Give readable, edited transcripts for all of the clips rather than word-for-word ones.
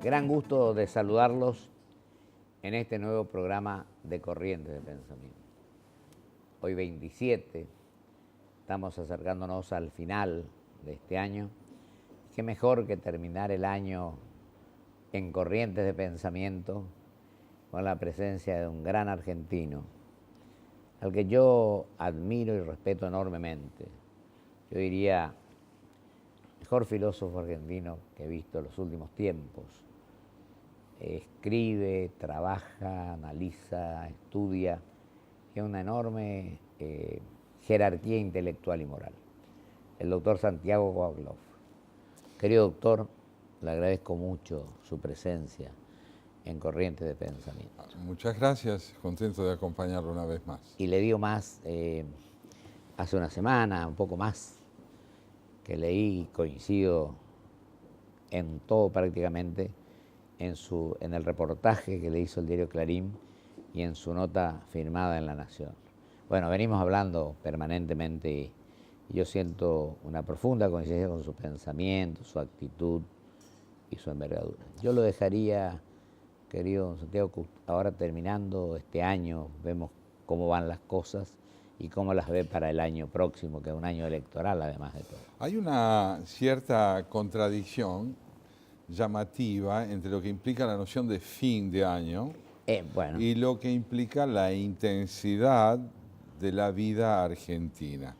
Gran gusto de saludarlos en este nuevo programa de Corrientes de Pensamiento. Hoy 27, estamos acercándonos al final de este año. Qué mejor que terminar el año en Corrientes de Pensamiento con la presencia de un gran argentino, al que yo admiro y respeto enormemente. Yo diría, mejor filósofo argentino que he visto en los últimos tiempos. Escribe, trabaja, analiza, estudia, tiene una enorme jerarquía intelectual y moral. El doctor Santiago Coagloff. Querido doctor, le agradezco mucho su presencia en Corrientes de Pensamiento. Muchas gracias, contento de acompañarlo una vez más. Y le digo más, hace una semana, un poco más, que leí, coincido en todo prácticamente, en el reportaje que le hizo el diario Clarín y en su nota firmada en La Nación. Bueno, venimos hablando permanentemente y yo siento una profunda coincidencia con su pensamiento, su actitud y su envergadura. Yo lo dejaría, querido Santiago, ahora terminando este año, vemos cómo van las cosas y cómo las ve para el año próximo, que es un año electoral además de todo. Hay una cierta contradicción llamativa entre lo que implica la noción de fin de año Bueno, y lo que implica la intensidad de la vida argentina.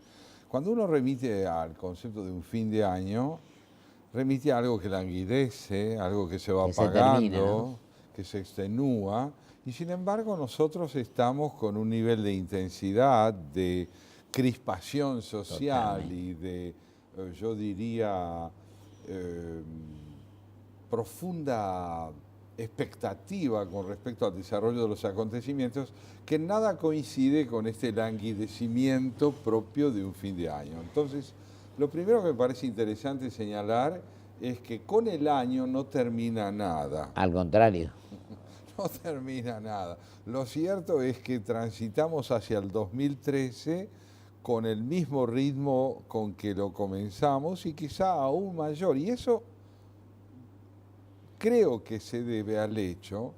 Cuando uno remite al concepto de un fin de año, remite a algo que languidece, algo que se va Que se apagando, termina, ¿no? que se extenúa, y sin embargo nosotros estamos con un nivel de intensidad, de crispación social Totalmente. y de, yo diría, profunda expectativa con respecto al desarrollo de los acontecimientos, que nada coincide con este languidecimiento propio de un fin de año. Entonces, lo primero que me parece interesante señalar es que con el año no termina nada. Al contrario. No termina nada. Lo cierto es que transitamos hacia el 2013 con el mismo ritmo con que lo comenzamos y quizá aún mayor. Y eso creo que se debe al hecho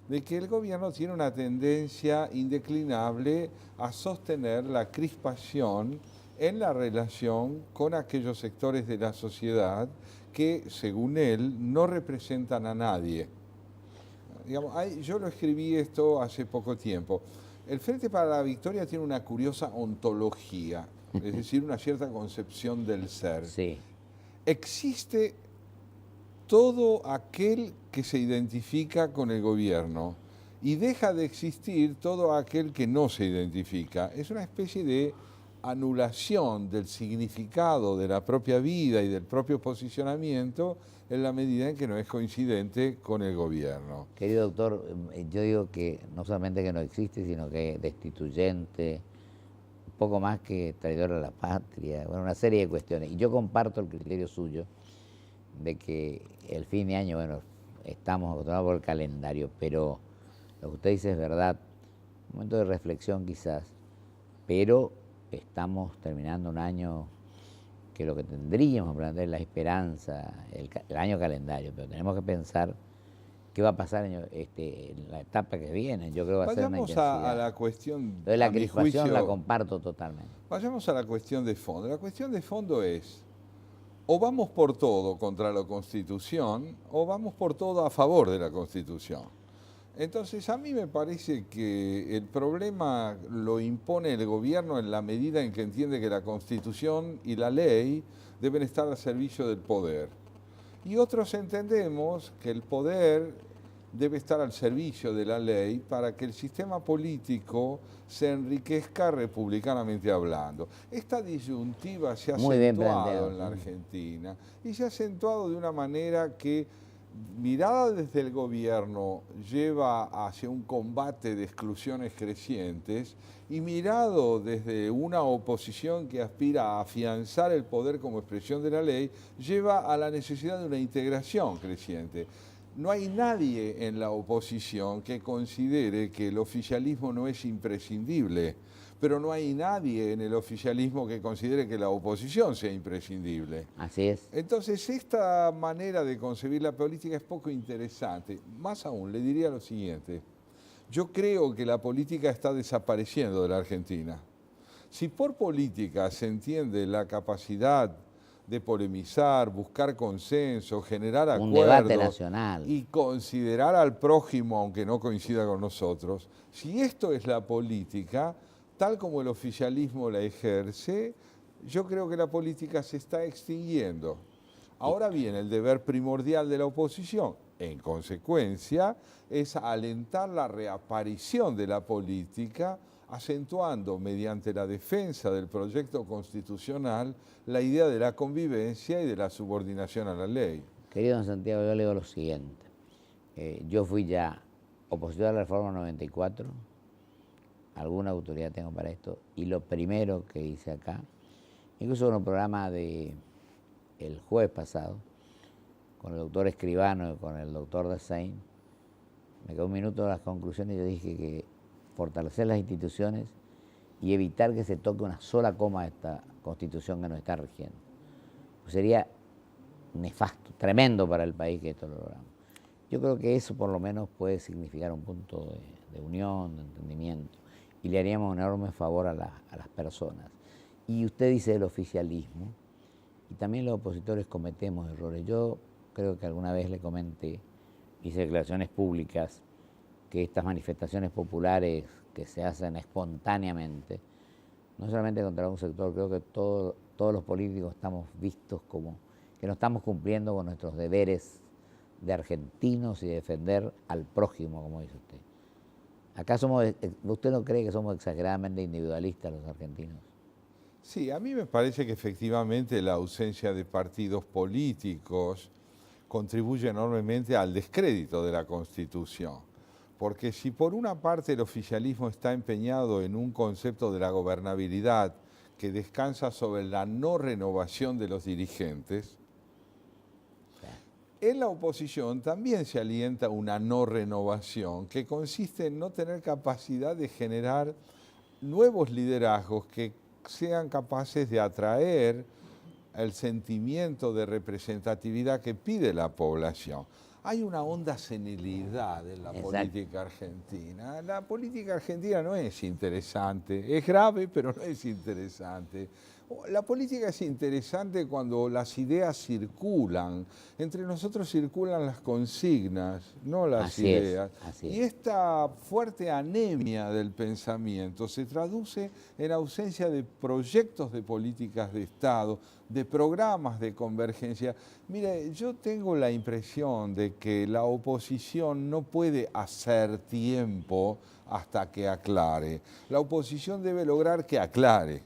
de que el gobierno tiene una tendencia indeclinable a sostener la crispación en la relación con aquellos sectores de la sociedad que, según él, no representan a nadie. Digamos, yo lo escribí esto hace poco tiempo. El Frente para la Victoria tiene una curiosa ontología, es decir, una cierta concepción del ser. Sí. Existe todo aquel que se identifica con el gobierno y deja de existir todo aquel que no se identifica. Es una especie de anulación del significado de la propia vida y del propio posicionamiento en la medida en que no es coincidente con el gobierno. Querido doctor, yo digo que no solamente que no existe, sino que es destituyente, un poco más que traidor a la patria, bueno, una serie de cuestiones. Y yo comparto el criterio suyo de que el fin de año, bueno, estamos acostumbrados por el calendario, pero lo que usted dice es verdad, un momento de reflexión quizás, pero estamos terminando un año que lo que tendríamos que plantear es la esperanza, el año calendario, pero tenemos que pensar qué va a pasar en la etapa que viene. Yo creo que va a ser una Vayamos intensidad. a la cuestión, Lo de la a mi crispación juicio, la comparto totalmente. vayamos a la cuestión de fondo. La cuestión de fondo es, o vamos por todo contra la Constitución, o vamos por todo a favor de la Constitución. Entonces, a mí me parece que el problema lo impone el gobierno en la medida en que entiende que la Constitución y la ley deben estar al servicio del poder. Y otros entendemos que el poder debe estar al servicio de la ley para que el sistema político se enriquezca republicanamente hablando. Esta disyuntiva se ha Muy bien acentuado planteado, en la sí. Argentina y se ha acentuado de una manera que, mirada desde el gobierno, lleva hacia un combate de exclusiones crecientes y mirado desde una oposición que aspira a afianzar el poder como expresión de la ley, lleva a la necesidad de una integración creciente. No hay nadie en la oposición que considere que el oficialismo no es imprescindible, pero no hay nadie en el oficialismo que considere que la oposición sea imprescindible. Así es. Entonces, esta manera de concebir la política es poco interesante. Más aún, le diría lo siguiente. Yo creo que la política está desapareciendo de la Argentina. Si por política se entiende la capacidad de polemizar, buscar consenso, generar acuerdos, un debate nacional, y considerar al prójimo aunque no coincida con nosotros, si esto es la política, tal como el oficialismo la ejerce, yo creo que la política se está extinguiendo. Ahora bien, el deber primordial de la oposición, en consecuencia, es alentar la reaparición de la política, acentuando mediante la defensa del proyecto constitucional la idea de la convivencia y de la subordinación a la ley. Querido don Santiago, yo le digo lo siguiente. Yo fui ya opositor a la reforma 94, alguna autoridad tengo para esto, y lo primero que hice acá, incluso en un programa de el jueves pasado, con el doctor Escribano y con el doctor Dasein, me quedó un minuto de las conclusiones y yo dije que fortalecer las instituciones y evitar que se toque una sola coma de esta Constitución que nos está rigiendo. Pues sería nefasto, tremendo para el país que esto lo logramos. Yo creo que eso por lo menos puede significar un punto de unión, de entendimiento, y le haríamos un enorme favor a las personas. Y usted dice el oficialismo, y también los opositores cometemos errores. Yo creo que alguna vez le comenté, hice declaraciones públicas, que estas manifestaciones populares que se hacen espontáneamente, no solamente contra un sector, creo que todos los políticos estamos vistos como que no estamos cumpliendo con nuestros deberes de argentinos y de defender al prójimo, como dice usted. Acá ¿usted no cree que somos exageradamente individualistas los argentinos? Sí, a mí me parece que efectivamente la ausencia de partidos políticos contribuye enormemente al descrédito de la Constitución. Porque si por una parte el oficialismo está empeñado en un concepto de la gobernabilidad que descansa sobre la no renovación de los dirigentes, en la oposición también se alienta una no renovación que consiste en no tener capacidad de generar nuevos liderazgos que sean capaces de atraer el sentimiento de representatividad que pide la población. Hay una honda senilidad en la política argentina. La política argentina no es interesante, es grave, pero no es interesante. La política es interesante cuando las ideas circulan. Entre nosotros circulan las consignas, no las ideas. Y esta fuerte anemia del pensamiento se traduce en ausencia de proyectos de políticas de Estado, de programas de convergencia. Mire, yo tengo la impresión de que la oposición no puede hacer tiempo hasta que aclare. La oposición debe lograr que aclare.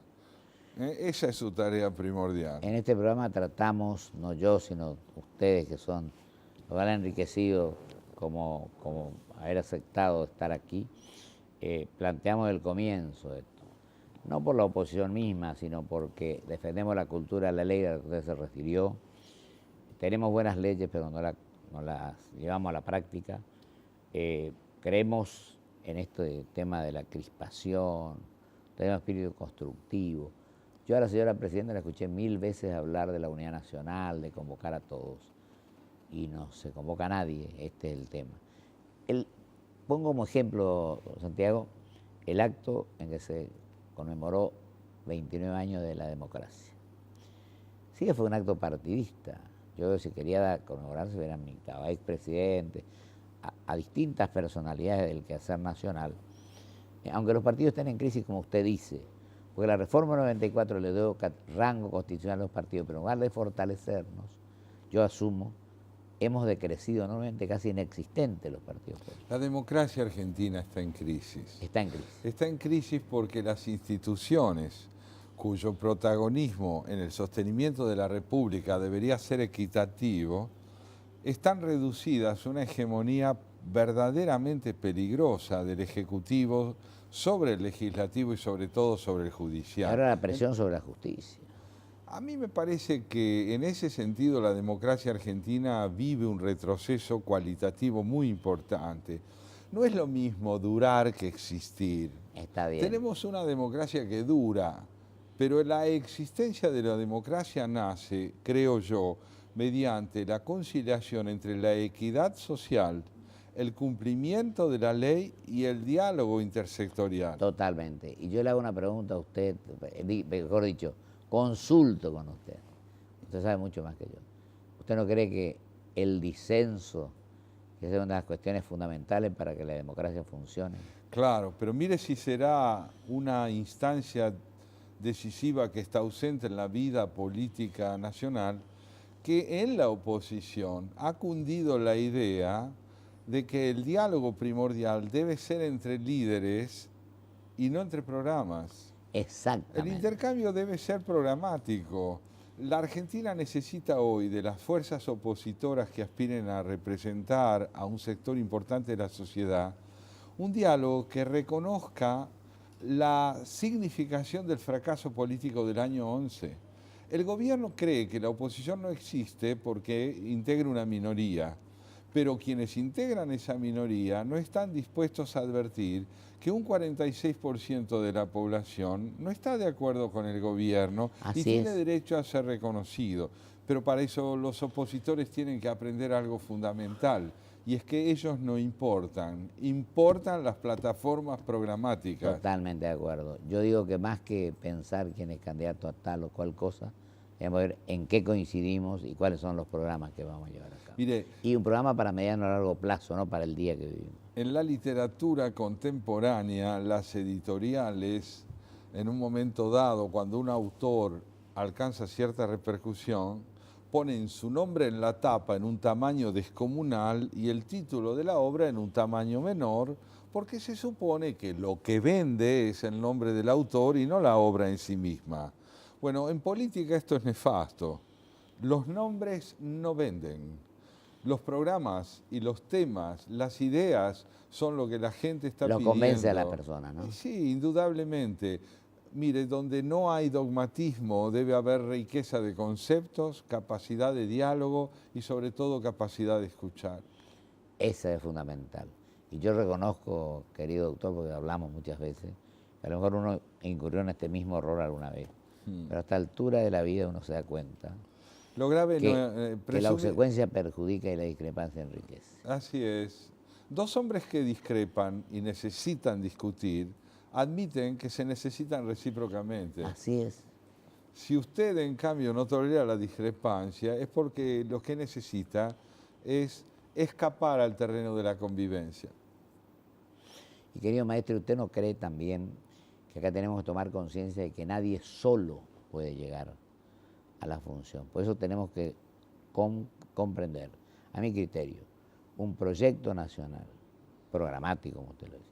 Esa es su tarea primordial. En este programa tratamos, no yo, sino ustedes que son los que han enriquecido como haber aceptado estar aquí, planteamos el comienzo de esto. No por la oposición misma, sino porque defendemos la cultura de la ley a la que usted se refirió. Tenemos buenas leyes, pero no las llevamos a la práctica. Creemos en este tema de la crispación, tenemos espíritu constructivo. Yo a la señora presidenta la escuché 1000 veces hablar de la unidad nacional, de convocar a todos, y no se convoca a nadie, este es el tema. Pongo como ejemplo, Santiago, el acto en que se conmemoró 29 años de la democracia. Sí que fue un acto partidista. Yo, si quería conmemorarse, hubiera invitado a expresidentes, a distintas personalidades del quehacer nacional, aunque los partidos estén en crisis, como usted dice, porque la reforma 94 le dio rango constitucional a los partidos, pero en lugar de fortalecernos, yo asumo, hemos decrecido enormemente, casi inexistentes los partidos políticos. La democracia argentina está en crisis. Está en crisis. Está en crisis porque las instituciones, cuyo protagonismo en el sostenimiento de la República debería ser equitativo, están reducidas a una hegemonía verdaderamente peligrosa del Ejecutivo sobre el Legislativo y sobre todo sobre el Judicial. Ahora la presión sobre la justicia. A mí me parece que en ese sentido la democracia argentina vive un retroceso cualitativo muy importante. No es lo mismo durar que existir. Está bien. Tenemos una democracia que dura, pero la existencia de la democracia nace, creo yo, mediante la conciliación entre la equidad social, el cumplimiento de la ley y el diálogo intersectorial. Totalmente. Y yo le hago una pregunta a usted, mejor dicho, consulto con usted. Usted sabe mucho más que yo. ¿Usted no cree que el disenso, que es una de las cuestiones fundamentales para que la democracia funcione? Claro, pero mire si será una instancia decisiva que está ausente en la vida política nacional, que en la oposición ha cundido la idea de que el diálogo primordial debe ser entre líderes y no entre programas. El Exactamente. intercambio debe ser programático. La Argentina necesita hoy de las fuerzas opositoras que aspiren a representar a un sector importante de la sociedad, un diálogo que reconozca la significación del fracaso político del año 11. El gobierno cree que la oposición no existe porque integra una minoría, pero quienes integran esa minoría no están dispuestos a advertir que un 46% de la población no está de acuerdo con el gobierno y tiene derecho a ser reconocido. Pero para eso los opositores tienen que aprender algo fundamental, y es que ellos no importan, importan las plataformas programáticas. Totalmente de acuerdo. Yo digo que más que pensar quién es candidato a tal o cual cosa, debemos ver en qué coincidimos y cuáles son los programas que vamos a llevar a cabo. Mire, y un programa para mediano a largo plazo, no para el día que vivimos. En la literatura contemporánea, las editoriales, en un momento dado, cuando un autor alcanza cierta repercusión, ponen su nombre en la tapa en un tamaño descomunal y el título de la obra en un tamaño menor, porque se supone que lo que vende es el nombre del autor y no la obra en sí misma. Bueno, en política esto es nefasto. Los nombres no venden. Los programas y los temas, las ideas, son lo que la gente está pidiendo. Lo convence a la persona, ¿no? Sí, indudablemente. Mire, donde no hay dogmatismo debe haber riqueza de conceptos, capacidad de diálogo y sobre todo capacidad de escuchar. Esa es fundamental. Y yo reconozco, querido doctor, porque hablamos muchas veces, que a lo mejor uno incurrió en este mismo error alguna vez. Pero a esta altura de la vida uno se da cuenta Lo grave que la consecuencia perjudica y la discrepancia enriquece. Así es. Dos hombres que discrepan y necesitan discutir, admiten que se necesitan recíprocamente. Así es. Si usted, en cambio, no tolera la discrepancia, es porque lo que necesita es escapar al terreno de la convivencia. Y querido maestro, ¿usted no cree también que acá tenemos que tomar conciencia de que nadie solo puede llegar a la función? Por eso tenemos que comprender, a mi criterio, un proyecto nacional, programático, como usted lo dice,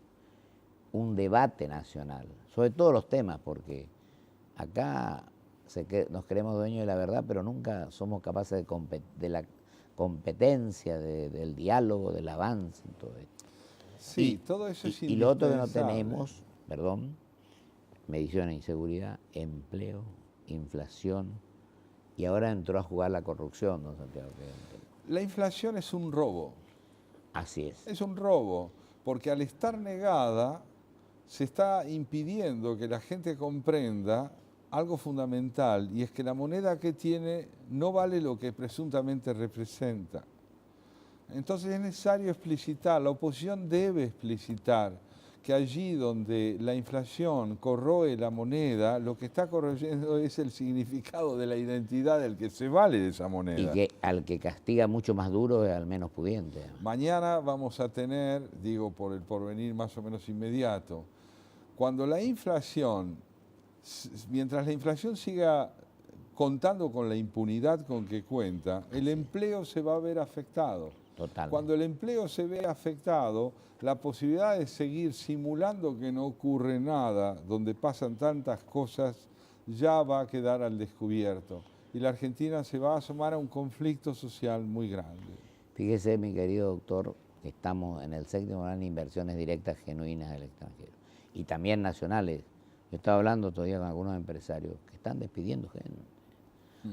un debate nacional, sobre todos los temas, porque acá nos creemos dueños de la verdad, pero nunca somos capaces de la competencia, del diálogo, del avance en todo esto. Sí, todo eso es indispensable. Y lo otro que no tenemos, medición e inseguridad, empleo, inflación, y ahora entró a jugar la corrupción, don Santiago. La inflación es un robo. Así es. Es un robo, porque al estar negada se está impidiendo que la gente comprenda algo fundamental, y es que la moneda que tiene no vale lo que presuntamente representa. Entonces es necesario explicitar, la oposición debe explicitar que allí donde la inflación corroe la moneda, lo que está corroyendo es el significado de la identidad del que se vale de esa moneda. Y que al que castiga mucho más duro es al menos pudiente. Mañana vamos a tener, digo por el porvenir más o menos inmediato, cuando la inflación, mientras la inflación siga contando con la impunidad con que cuenta, el empleo se va a ver afectado. Totalmente. Cuando el empleo se ve afectado, la posibilidad de seguir simulando que no ocurre nada, donde pasan tantas cosas, ya va a quedar al descubierto. Y la Argentina se va a asomar a un conflicto social muy grande. Fíjese, mi querido doctor, que estamos en el séptimo año de inversiones directas genuinas del extranjero. Y también nacionales. Yo estaba hablando todavía con algunos empresarios que están despidiendo gente.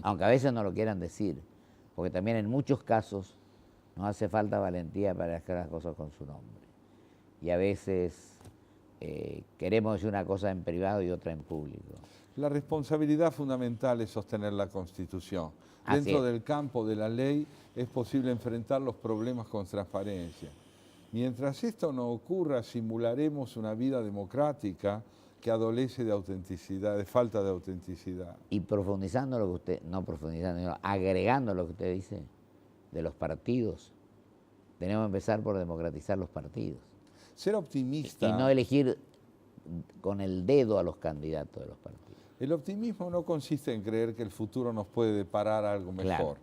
aunque a veces no lo quieran decir, porque también en muchos casos nos hace falta valentía para hacer las cosas con su nombre. Y a veces queremos decir una cosa en privado y otra en público. La responsabilidad fundamental es sostener la Constitución. Así Dentro es. del campo de la ley es posible enfrentar los problemas con transparencia. Mientras esto no ocurra, simularemos una vida democrática que adolece de autenticidad, de falta de autenticidad. Y profundizando lo que usted, no profundizando, sino agregando lo que usted dice de los partidos, tenemos que empezar por democratizar los partidos. Ser optimista. Y no elegir con el dedo a los candidatos de los partidos. El optimismo no consiste en creer que el futuro nos puede deparar algo mejor. Claro.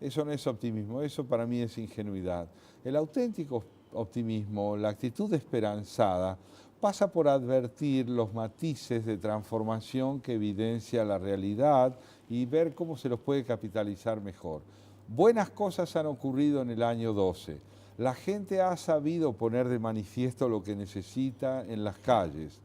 Eso no es optimismo, eso para mí es ingenuidad. El auténtico optimismo, la actitud esperanzada, pasa por advertir los matices de transformación que evidencia la realidad y ver cómo se los puede capitalizar mejor. Buenas cosas han ocurrido en el año 12. La gente ha sabido poner de manifiesto lo que necesita en las calles.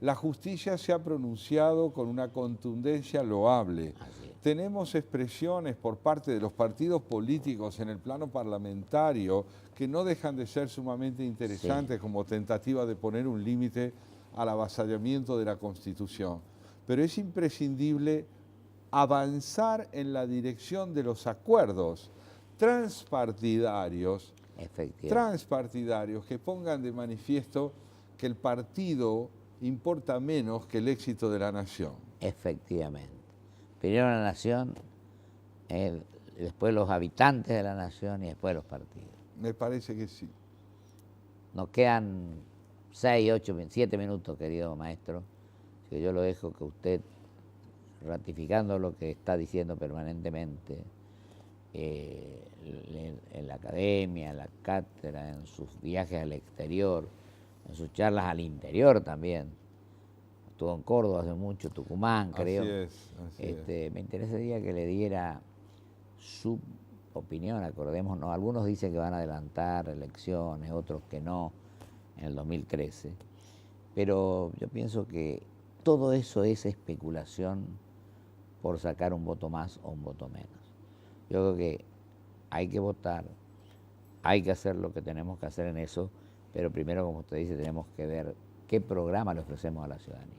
La justicia se ha pronunciado con una contundencia loable. Tenemos expresiones por parte de los partidos políticos en el plano parlamentario que no dejan de ser sumamente interesantes, como tentativa de poner un límite al avasallamiento de la Constitución. Pero es imprescindible avanzar en la dirección de los acuerdos transpartidarios que pongan de manifiesto que el partido importa menos que el éxito de la nación. Efectivamente. Primero la nación, después los habitantes de la nación y después los partidos. Me parece que sí. Nos quedan 6, 8, 7 minutos, querido maestro, que yo lo dejo que usted, ratificando lo que está diciendo permanentemente, en la academia, en la cátedra, en sus viajes al exterior, en sus charlas al interior también. Estuvo en Córdoba hace mucho, Tucumán, creo. Así es. Me interesaría que le diera su opinión, acordémonos. Algunos dicen que van a adelantar elecciones, otros que no, en el 2013. Pero yo pienso que todo eso es especulación por sacar un voto más o un voto menos. Yo creo que hay que votar, hay que hacer lo que tenemos que hacer en eso, pero primero, como usted dice, tenemos que ver qué programa le ofrecemos a la ciudadanía.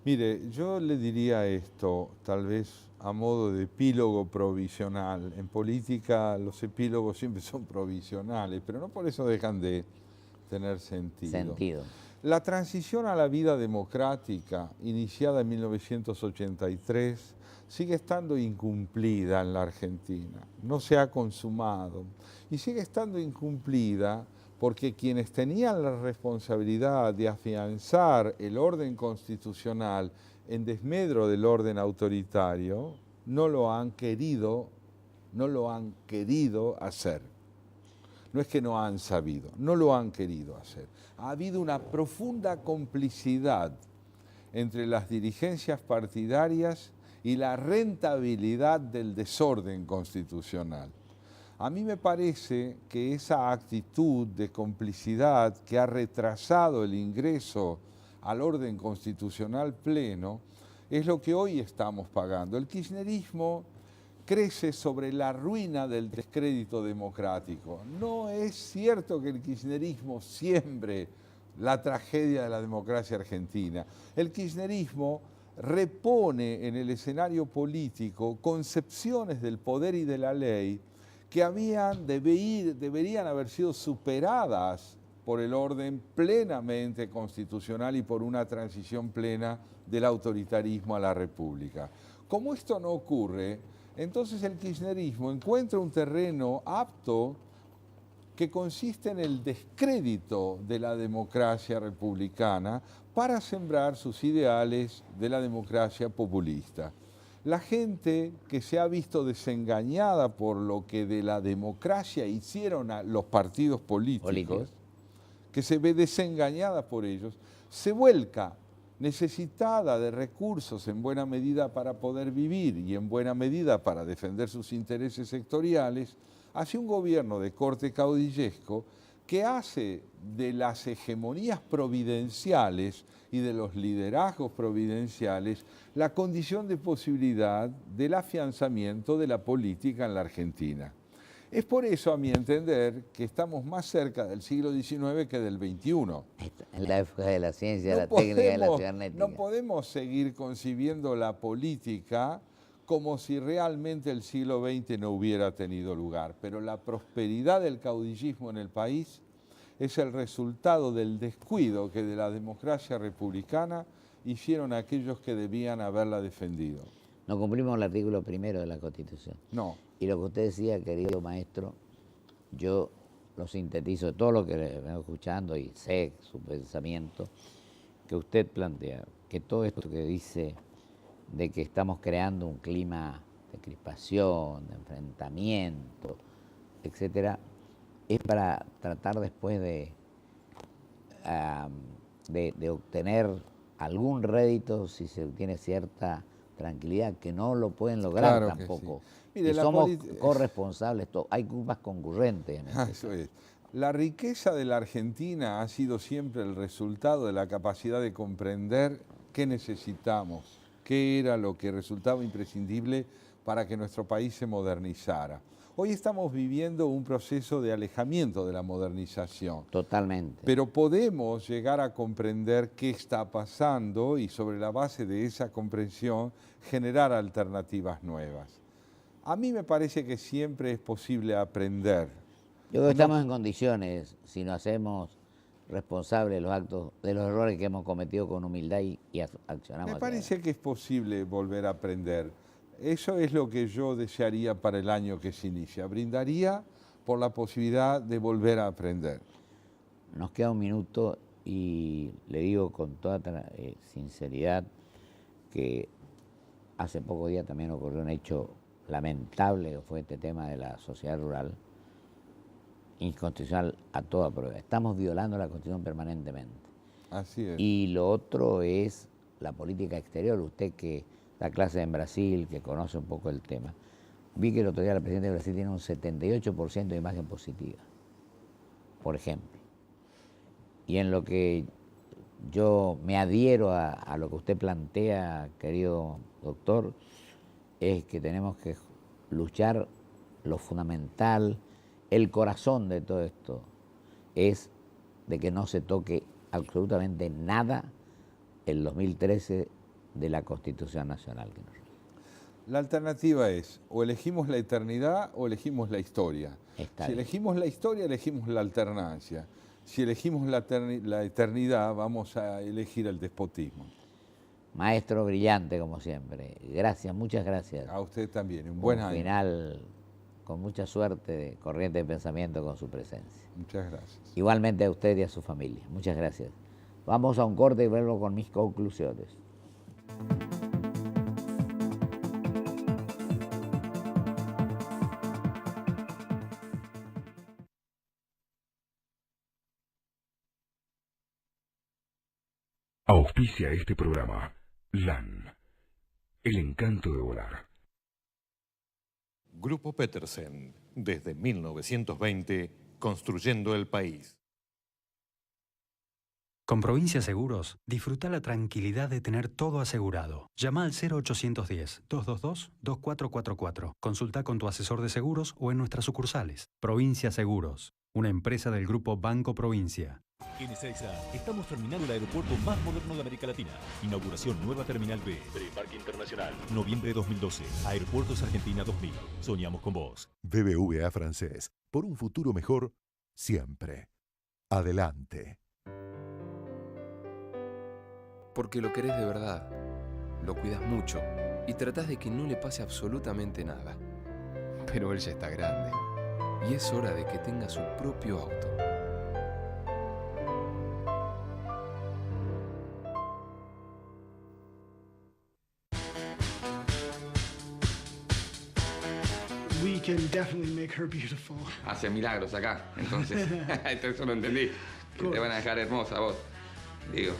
Mire, yo le diría esto, tal vez a modo de epílogo provisional. En política los epílogos siempre son provisionales, pero no por eso dejan de tener sentido. La transición a la vida democrática, iniciada en 1983, sigue estando incumplida en la Argentina. No se ha consumado. Y sigue estando incumplida porque quienes tenían la responsabilidad de afianzar el orden constitucional en desmedro del orden autoritario, no lo han querido hacer. No es que no han sabido, no lo han querido hacer. Ha habido una profunda complicidad entre las dirigencias partidarias y la rentabilidad del desorden constitucional. A mí me parece que esa actitud de complicidad que ha retrasado el ingreso al orden constitucional pleno es lo que hoy estamos pagando. El kirchnerismo crece sobre la ruina del descrédito democrático. No es cierto que el kirchnerismo siembre la tragedia de la democracia argentina. El kirchnerismo repone en el escenario político concepciones del poder y de la ley que deberían haber sido superadas por el orden plenamente constitucional y por una transición plena del autoritarismo a la república. Como esto no ocurre, entonces el kirchnerismo encuentra un terreno apto que consiste en el descrédito de la democracia republicana para sembrar sus ideales de la democracia populista. La gente que se ha visto desengañada por lo que de la democracia hicieron a los partidos políticos, que se ve desengañada por ellos, se vuelca necesitada de recursos en buena medida para poder vivir y en buena medida para defender sus intereses sectoriales, hacia un gobierno de corte caudillesco que hace de las hegemonías providenciales y de los liderazgos providenciales la condición de posibilidad del afianzamiento de la política en la Argentina. Es por eso, a mi entender, que estamos más cerca del siglo XIX que del XXI. En la época de la ciencia, la técnica y la cibernética. No podemos seguir concibiendo la política como si realmente el siglo XX no hubiera tenido lugar. Pero la prosperidad del caudillismo en el país es el resultado del descuido que de la democracia republicana hicieron aquellos que debían haberla defendido. No cumplimos el artículo 1 de la Constitución. No. Y lo que usted decía, querido maestro, yo lo sintetizo, todo lo que le vengo escuchando y sé su pensamiento, que usted plantea, que todo esto que dice de que estamos creando un clima de crispación, de enfrentamiento, etcétera, es para tratar después de obtener algún rédito si se obtiene cierta tranquilidad, que no lo pueden lograr Claro tampoco. Sí. Mire, y somos corresponsables, hay culpas concurrentes. Eso es. La riqueza de la Argentina ha sido siempre el resultado de la capacidad de comprender qué necesitamos, qué era lo que resultaba imprescindible para que nuestro país se modernizara. Hoy estamos viviendo un proceso de alejamiento de la modernización. Totalmente. Pero podemos llegar a comprender qué está pasando y sobre la base de esa comprensión generar alternativas nuevas. A mí me parece que siempre es posible aprender. Yo creo que estamos en condiciones, si nos hacemos responsables de los actos, de los errores que hemos cometido con humildad y accionamos. Me parece que es posible volver a aprender. Eso es lo que yo desearía para el año que se inicia. Brindaría por la posibilidad de volver a aprender. Nos queda un minuto y le digo con toda sinceridad que hace pocos días también ocurrió un hecho lamentable, que fue este tema de la sociedad rural, inconstitucional a toda prueba. Estamos violando la Constitución permanentemente. Así es. Y lo otro es la política exterior. Usted que da clase en Brasil, que conoce un poco el tema, vi que el otro día el presidente de Brasil tiene un 78% de imagen positiva, por ejemplo. Y en lo que yo me adhiero a lo que usted plantea, querido doctor, es que tenemos que luchar lo fundamental, el corazón de todo esto, es de que no se toque absolutamente nada el 2013 de la Constitución Nacional. La alternativa es, o elegimos la eternidad o elegimos la historia. Si elegimos la historia, elegimos la alternancia. Si elegimos la eternidad, vamos a elegir el despotismo. Maestro brillante, como siempre. Gracias, muchas gracias. A usted también, un buen año. Final con mucha suerte de corriente de pensamiento con su presencia. Muchas gracias. Igualmente a usted y a su familia. Muchas gracias. Vamos a un corte y vuelvo con mis conclusiones. Auspicia este programa LAN, el encanto de volar. Grupo Petersen, desde 1920, construyendo el país. Con Provincia Seguros, disfruta la tranquilidad de tener todo asegurado. Llama al 0810-222-2444. Consulta con tu asesor de seguros o en nuestras sucursales. Provincia Seguros, una empresa del Grupo Banco Provincia. En Ezeiza estamos terminando el aeropuerto más moderno de América Latina. Inauguración nueva Terminal B. Preparque Internacional. Noviembre de 2012. Aeropuertos Argentina 2000. Soñamos con vos. BBVA Francés. Por un futuro mejor, siempre. Adelante. Porque lo querés de verdad. Lo cuidas mucho. Y tratás de que no le pase absolutamente nada. Pero él ya está grande. Y es hora de que tenga su propio auto. We can definitely make her beautiful. Hace milagros acá, entonces. Eso lo entendí. Que te van a dejar hermosa a vos. Digo.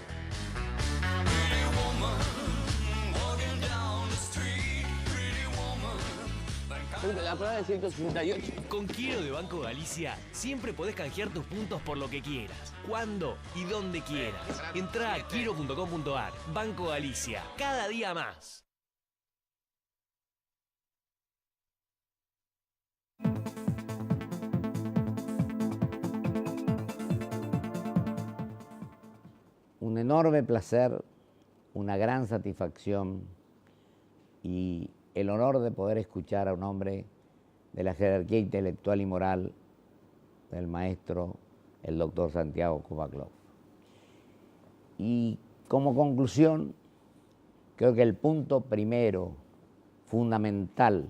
La palabra 168. Con Quiero de Banco Galicia siempre podés canjear tus puntos por lo que quieras, cuando y donde quieras. Entrá a quiero.com.ar. Banco Galicia, cada día más. Un enorme placer, una gran satisfacción y el honor de poder escuchar a un hombre de la jerarquía intelectual y moral del maestro, el doctor Santiago Kovaclov. Y como conclusión, creo que el punto primero, fundamental,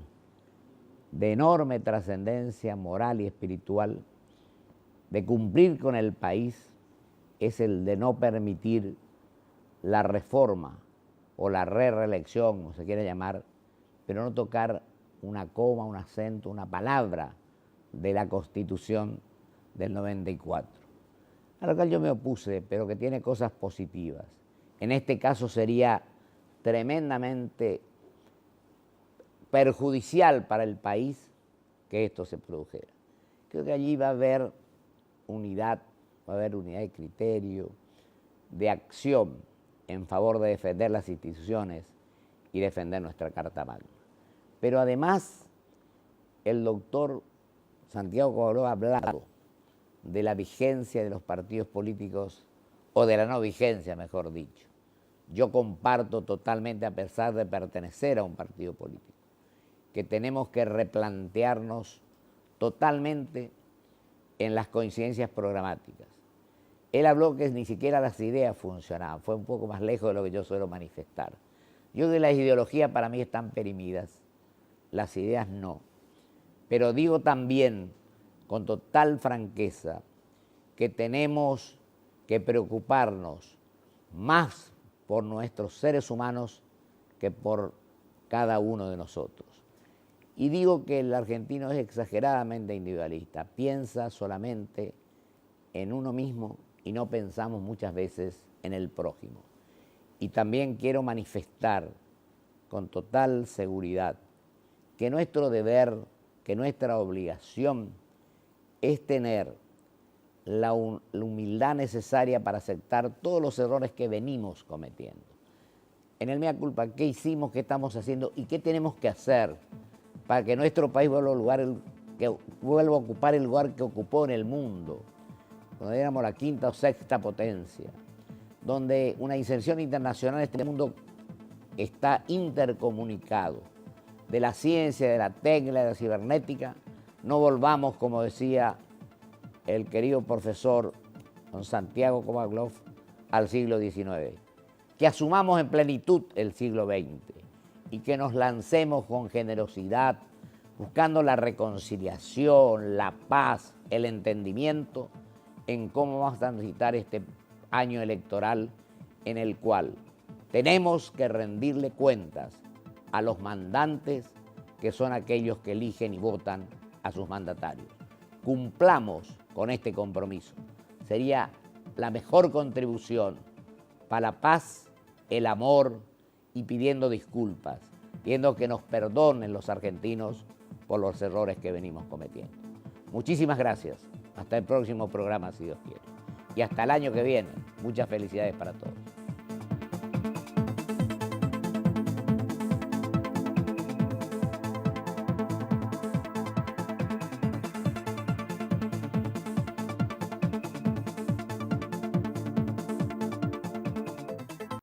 de enorme trascendencia moral y espiritual, de cumplir con el país, es el de no permitir la reforma o la reelección, como se quiere llamar, pero no tocar una coma, un acento, una palabra de la Constitución del 94, a lo cual yo me opuse, pero que tiene cosas positivas. En este caso sería tremendamente perjudicial para el país que esto se produjera. Creo que allí va a haber unidad, va a haber unidad de criterio, de acción en favor de defender las instituciones y defender nuestra Carta Magna. Pero además, el doctor Santiago Kovaclov ha hablado de la vigencia de los partidos políticos, o de la no vigencia, mejor dicho. Yo comparto totalmente, a pesar de pertenecer a un partido político, que tenemos que replantearnos totalmente en las coincidencias programáticas. Él habló que ni siquiera las ideas funcionaban, fue un poco más lejos de lo que yo suelo manifestar. Yo de las ideologías para mí están perimidas, las ideas no. Pero digo también, con total franqueza, que tenemos que preocuparnos más por nuestros seres humanos que por cada uno de nosotros. Y digo que el argentino es exageradamente individualista, piensa solamente en uno mismo y no pensamos muchas veces en el prójimo. Y también quiero manifestar con total seguridad que nuestro deber, que nuestra obligación es tener la humildad necesaria para aceptar todos los errores que venimos cometiendo. En el mea culpa, ¿qué hicimos, qué estamos haciendo y qué tenemos que hacer para que nuestro país vuelva a ocupar el lugar que ocupó en el mundo, donde éramos la quinta o sexta potencia, donde una inserción internacional en este mundo está intercomunicado, de la ciencia, de la técnica, de la cibernética, no volvamos, como decía el querido profesor don Santiago Kovaclov, al siglo XIX, que asumamos en plenitud el siglo XX y que nos lancemos con generosidad, buscando la reconciliación, la paz, el entendimiento en cómo vamos a transitar este año electoral en el cual tenemos que rendirle cuentas a los mandantes, que son aquellos que eligen y votan a sus mandatarios. Cumplamos con este compromiso. Sería la mejor contribución para la paz, el amor y pidiendo disculpas, pidiendo que nos perdonen los argentinos por los errores que venimos cometiendo. Muchísimas gracias. Hasta el próximo programa, si Dios quiere. Y hasta el año que viene. Muchas felicidades para todos.